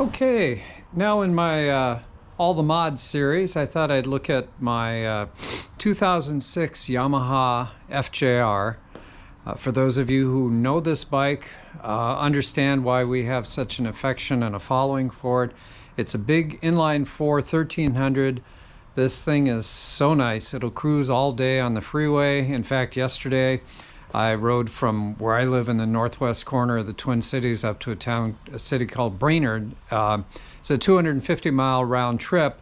Okay, now in my all the mods series, I thought I'd look at my 2006 Yamaha FJR. For those of you who know this bike, understand why we have such an affection and a following for it. It's a big inline 4 1300. This thing is so nice. It'll cruise all day on the freeway. In fact, yesterday I rode from where I live in the northwest corner of the Twin Cities up to a city called Brainerd. It's a 250-mile round trip,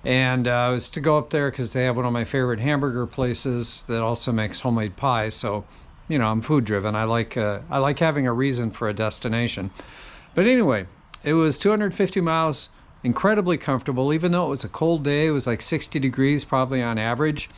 and I was to go up there because they have one of my favorite hamburger places that also makes homemade pie. So, you know, I'm food driven. I like having a reason for a destination. But anyway, it was 250 miles. Incredibly comfortable, even though it was a cold day. It was like 60 degrees probably on average.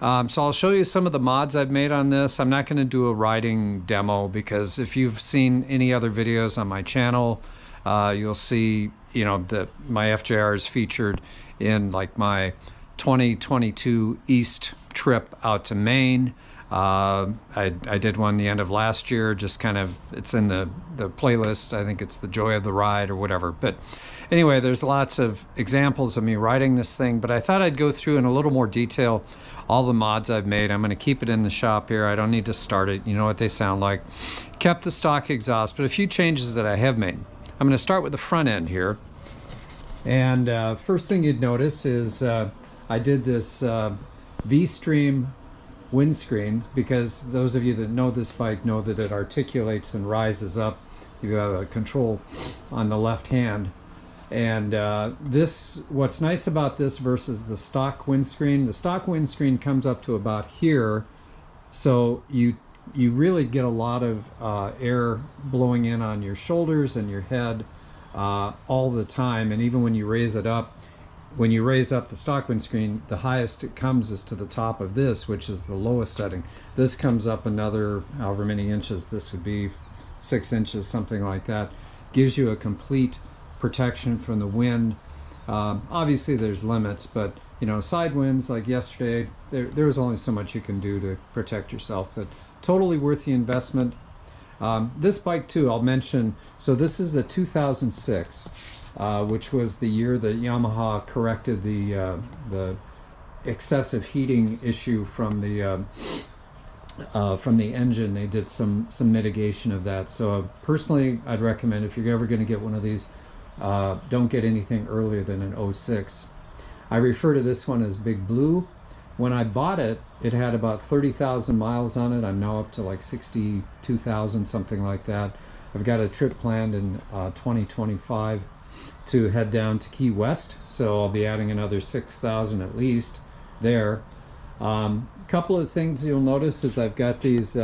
So I'll show you some of the mods I've made on this. I'm not going to do a riding demo because if you've seen any other videos on my channel, you'll see, you know, that my FJR is featured in like my 2022 East trip out to Maine. I did one the end of last year, just kind of, it's in the playlist. I think it's the Joy of the Ride or whatever. But anyway, there's lots of examples of me riding this thing, but I thought I'd go through in a little more detail all the mods I've made. I'm going to keep it in the shop here. I don't need to start it. You know what they sound like. Kept the stock exhaust, but a few changes that I have made. I'm going to start with the front end here. And first thing you'd notice is I did this VStream Windscreen, because those of you that know this bike know that it articulates and rises up. You have a control on the left hand, and what's nice about this versus the stock windscreen, the stock windscreen comes up to about here, so you really get a lot of air blowing in on your shoulders and your head all the time. And even when you raise it up, when you raise up the stock windscreen, the highest it comes is to the top of this, which is the lowest setting. This comes up another however many inches. This would be 6 inches, something like that. Gives you a complete protection from the wind. Obviously there's limits, but you know, side winds like yesterday, there was only so much you can do to protect yourself, but totally worth the investment. This bike too, I'll mention, so this is a 2006. Which was the year that Yamaha corrected the excessive heating issue from the engine. They did some mitigation of that. So personally, I'd recommend, if you're ever going to get one of these, don't get anything earlier than an 06. I refer to this one as Big Blue. When I bought it, it had about 30,000 miles on it. I'm now up to like 62,000, something like that. I've got a trip planned in 2025 to head down to Key West, so I'll be adding another 6,000 at least there. Couple of things you'll notice is I've got these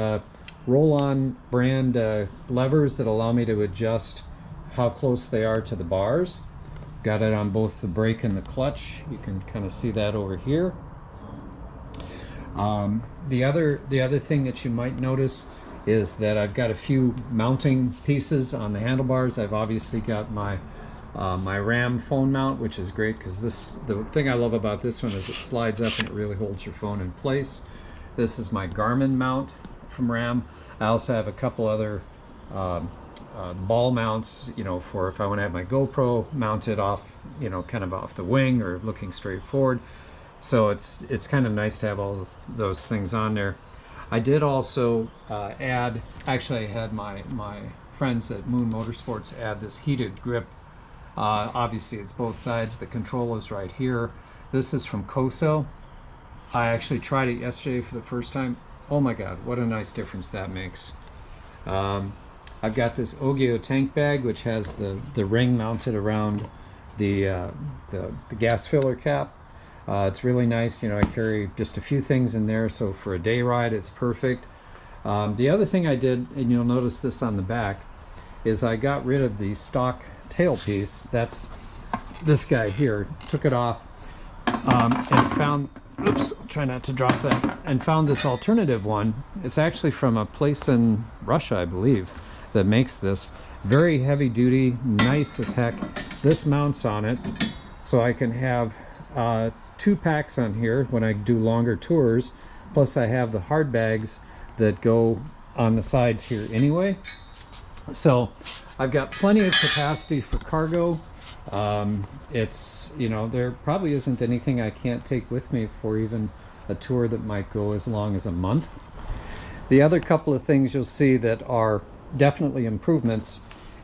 roll-on brand levers that allow me to adjust how close they are to the bars. Got it on both the brake and the clutch. You can kind of see that over here. The other thing that you might notice is that I've got a few mounting pieces on the handlebars. I've obviously got my RAM phone mount, which is great because the thing I love about this one is it slides up and it really holds your phone in place. This is my Garmin mount from RAM. I also have a couple other ball mounts, you know, for if I want to have my GoPro mounted off, you know, kind of off the wing or looking straight forward. So it's kind of nice to have all those things on there. I did also add, actually I had my friends at Moon Motorsports add this heated grip. Obviously it's both sides. The control is right here. This is from Koso. I actually tried it yesterday for the first time. Oh my god, what a nice difference that makes. I've got this Ogio tank bag, which has the ring mounted around the gas filler cap. It's really nice. You know, I carry just a few things in there, so for a day ride it's perfect. The other thing I did, and you'll notice this on the back, is I got rid of the stock tailpiece. That's this guy here. Took it off and found, oops, I'll try not to drop that, and found this alternative one. It's actually from a place in Russia, I believe, that makes this. Very heavy duty, nice as heck. This mounts on it, so I can have 2 packs on here when I do longer tours. Plus I have the hard bags that go on the sides here anyway. So I've got plenty of capacity for cargo. It's, you know, there probably isn't anything I can't take with me for even a tour that might go as long as a month. The other couple of things you'll see that are definitely improvements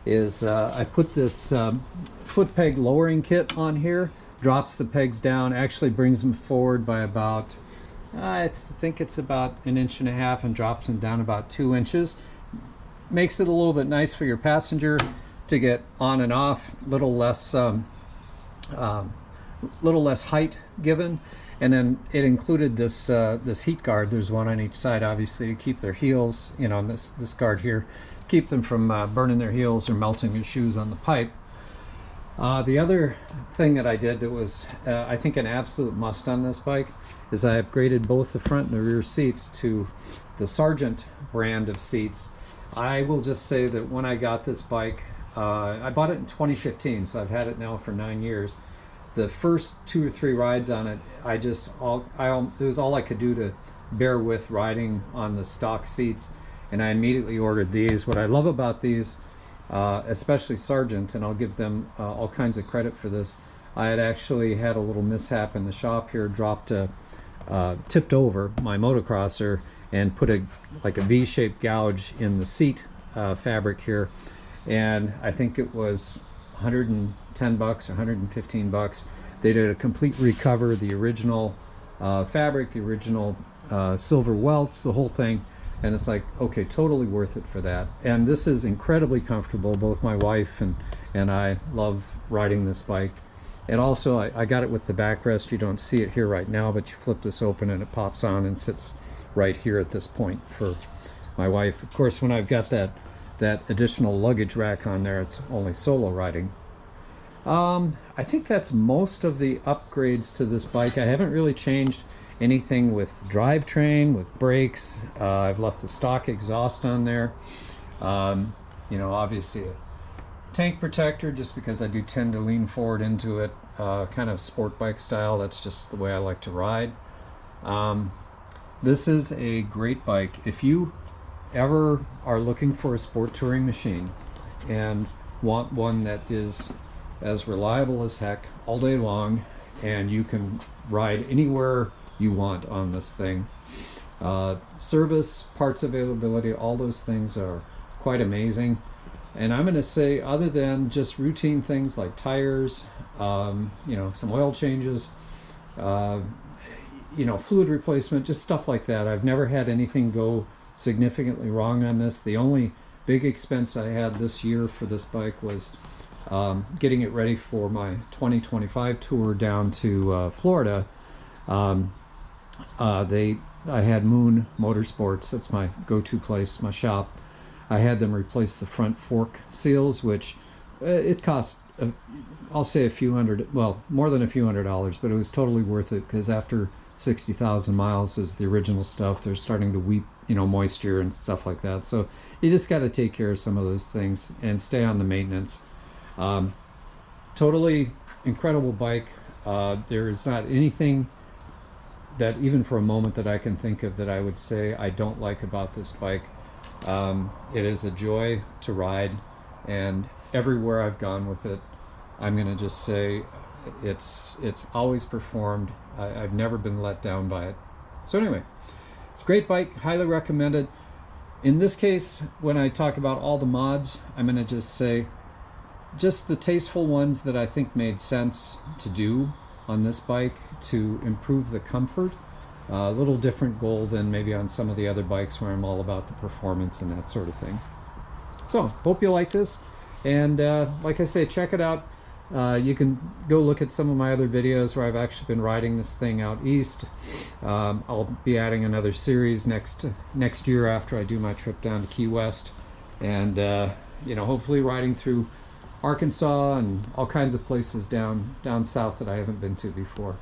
is I put this foot peg lowering kit on here, drops the pegs down, actually brings them forward by about, I think it's about 1.5 inches, and drops them down about 2 inches. Makes it a little bit nice for your passenger to get on and off, little less height given. And then it included this this heat guard. There's one on each side, obviously, to keep their heels, you know, this guard here, keep them from burning their heels or melting their shoes on the pipe. The other thing that I did that was, I think, an absolute must on this bike is I upgraded both the front and the rear seats to the Sargent brand of seats. I will just say that when I got this bike, I bought it in 2015, so I've had it now for 9 years. The first 2 or 3 rides on it, it was all I could do to bear with riding on the stock seats, and I immediately ordered these. What I love about these, especially Sargent, and I'll give them all kinds of credit for this, I had actually had a little mishap in the shop here, tipped over my motocrosser and put like a V-shaped gouge in the seat fabric here, and I think it was $110 or $115. They did a complete recover, the original fabric, the original silver welts, the whole thing, and it's like, okay, totally worth it for that. And this is incredibly comfortable. Both my wife and I love riding this bike. And also I got it with the backrest. You don't see it here right now, but you flip this open and it pops on and sits right here at this point for my wife. Of course, when I've got that additional luggage rack on there, it's only solo riding. I think that's most of the upgrades to this bike. I haven't really changed anything with drivetrain, with brakes. I've left the stock exhaust on there. You know, obviously a tank protector, just because I do tend to lean forward into it, kind of sport bike style. That's just the way I like to ride. This is a great bike. If you ever are looking for a sport touring machine and want one that is as reliable as heck all day long, and you can ride anywhere you want on this thing, service, parts availability, all those things are quite amazing. And I'm going to say, other than just routine things like tires, you know, some oil changes, you know, fluid replacement, just stuff like that, I've never had anything go significantly wrong on this. The only big expense I had this year for this bike was getting it ready for my 2025 tour down to Florida. I had Moon Motorsports, that's my go-to place, my shop. I had them replace the front fork seals, which it cost, I'll say a few hundred, well, more than a few $100s, but it was totally worth it, because after 60,000 miles is the original stuff, they're starting to weep, you know, moisture and stuff like that. So you just got to take care of some of those things and stay on the maintenance. Totally incredible bike. There is not anything that, even for a moment, that I can think of that I would say I don't like about this bike. It is a joy to ride, and everywhere I've gone with it, I'm going to just say it's always performed. I've never been let down by it. So anyway, it's a great bike, highly recommended. In this case, when I talk about all the mods, I'm going to just say just the tasteful ones that I think made sense to do on this bike to improve the comfort. A little different goal than maybe on some of the other bikes where I'm all about the performance and that sort of thing. So hope you like this, and like I say, check it out. You can go look at some of my other videos where I've actually been riding this thing out east. I'll be adding another series next year after I do my trip down to Key West, and you know, hopefully riding through Arkansas and all kinds of places down south that I haven't been to before.